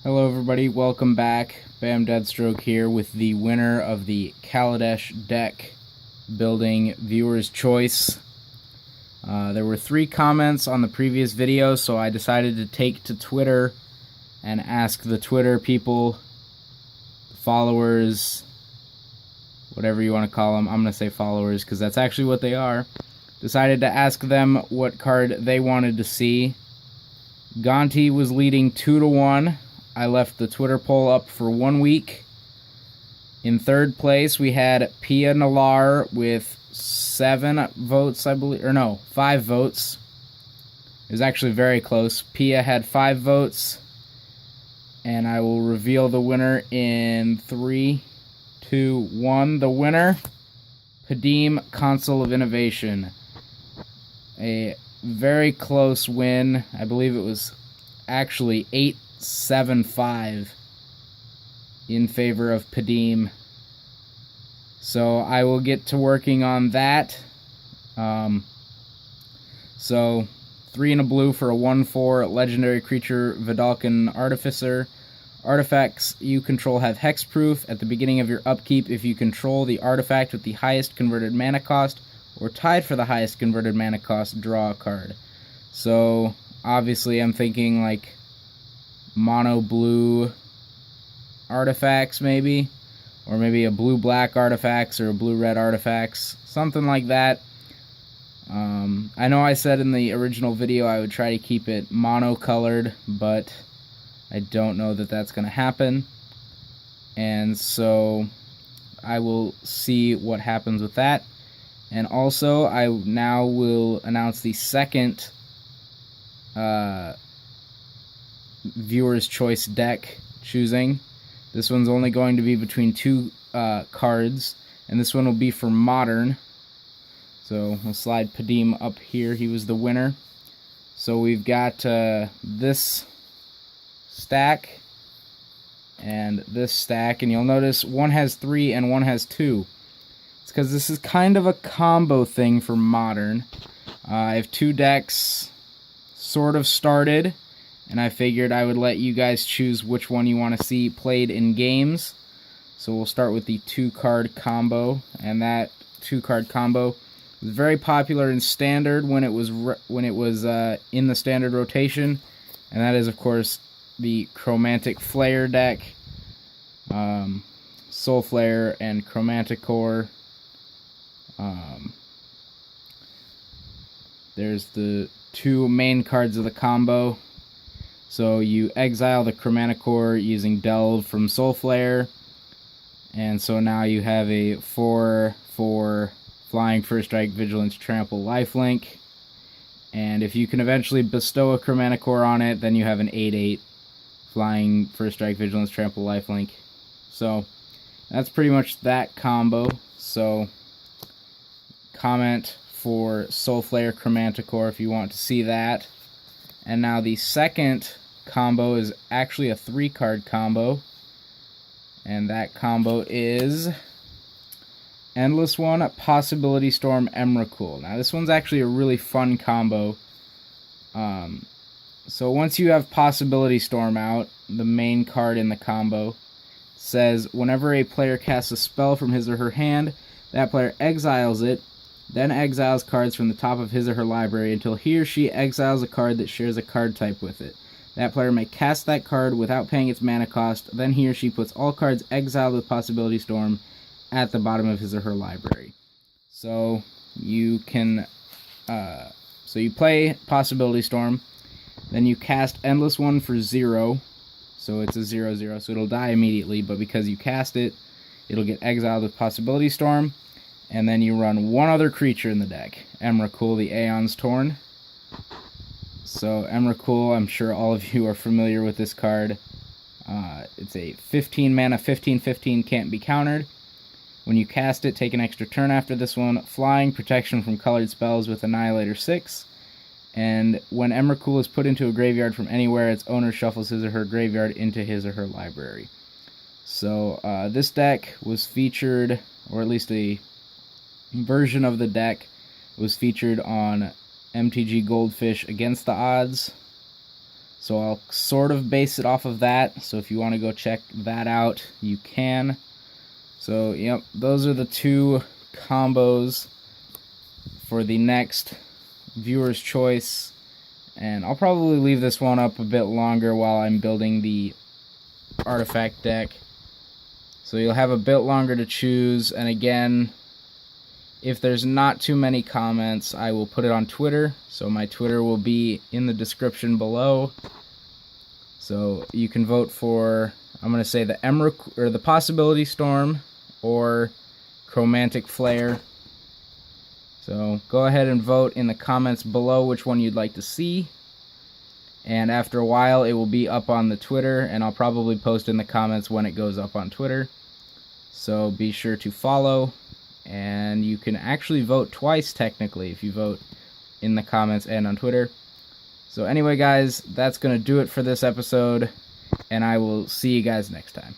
Hello everybody, welcome back. Bam Deadstroke here with the winner of the Kaladesh deck building viewer's choice. There were 3 comments on the previous video, so I decided to take to Twitter and ask the Twitter people, followers, whatever you want to call them. I'm going to say followers because that's actually what they are. Decided to ask them what card they wanted to see. Gonti was leading 2-1. I left the Twitter poll up for 1 week. In third place, we had Pia Nalar with 7 votes, I believe. Or no, 5 votes. It was actually very close. Pia had 5 votes. And I will reveal the winner in 3, 2, 1. The winner, Padim Console of Innovation. A very close win. I believe it was actually 8-7-5 in favor of Padim. So I will get to working on that. So 3 and a blue for a 1/4 legendary creature Vidalcan Artificer. Artifacts you control have hexproof. At the beginning of your upkeep, if you control the artifact with the highest converted mana cost or tied for the highest converted mana cost, draw a card. So obviously I'm thinking like mono blue artifacts maybe, or maybe a blue black artifacts or a blue red artifacts, something like that. I know I said in the original video I would try to keep it mono colored, but I don't know that that's going to happen, and so I will see what happens with that. And also I now will announce the second viewer's choice deck choosing. This one's only going to be between 2 cards, and this one will be for Modern. So we'll slide Padim up here. He was the winner. So we've got this stack and this stack, and you'll notice one has 3 and one has 2. It's because this is kind of a combo thing for Modern. I have 2 decks sort of started, and I figured I would let you guys choose which one you want to see played in games. So we'll start with the 2-card combo, and that 2-card combo was very popular in Standard when it was in the Standard rotation, and that is of course the Chromantic Flare deck, Soul Flare and Chromantic Core. There's the 2 main cards of the combo. So you exile the Chromantic Core using Delve from Soul Flare, and so now you have a 4/4 Flying First Strike Vigilance Trample Lifelink, and if you can eventually bestow a Chromantic Core on it, then you have an 8/8 Flying First Strike Vigilance Trample Lifelink. So that's pretty much that combo. So comment for Soul Flare Chromantic Core if you want to see that. And now the second combo is actually a 3-card combo, and that combo is Endless One, Possibility Storm, Emrakul. Now this one's actually a really fun combo. So once you have Possibility Storm out, the main card in the combo, says whenever a player casts a spell from his or her hand, that player exiles it, then exiles cards from the top of his or her library until he or she exiles a card that shares a card type with it. That player may cast that card without paying its mana cost, then he or she puts all cards exiled with Possibility Storm at the bottom of his or her library. So you can, so you play Possibility Storm, then you cast Endless One for 0, so it's a 0/0, so it'll die immediately, but because you cast it, it'll get exiled with Possibility Storm, and then you run 1 other creature in the deck, Emrakul, the Aeon's Torn. So Emrakul, I'm sure all of you are familiar with this card. It's a 15 mana, 15/15, can't be countered. When you cast it, take an extra turn after this one. Flying, protection from colored spells with Annihilator 6. And when Emrakul is put into a graveyard from anywhere, its owner shuffles his or her graveyard into his or her library. So this deck was featured, or at least a version of the deck was featured on MTG Goldfish Against the Odds. So I'll sort of base it off of that. So if you want to go check that out, you can. So, yep, those are the 2 combos for the next viewer's choice. And I'll probably leave this one up a bit longer while I'm building the artifact deck. So you'll have a bit longer to choose. And again, if there's not too many comments, I will put it on Twitter. So my Twitter will be in the description below. So you can vote for, I'm going to say the Possibility Storm or Chromantic Flare. So go ahead and vote in the comments below which one you'd like to see. And after a while, it will be up on the Twitter, and I'll probably post in the comments when it goes up on Twitter. So be sure to follow, and you can actually vote twice technically if you vote in the comments and on Twitter. So anyway, guys, that's going to do it for this episode, and I will see you guys next time.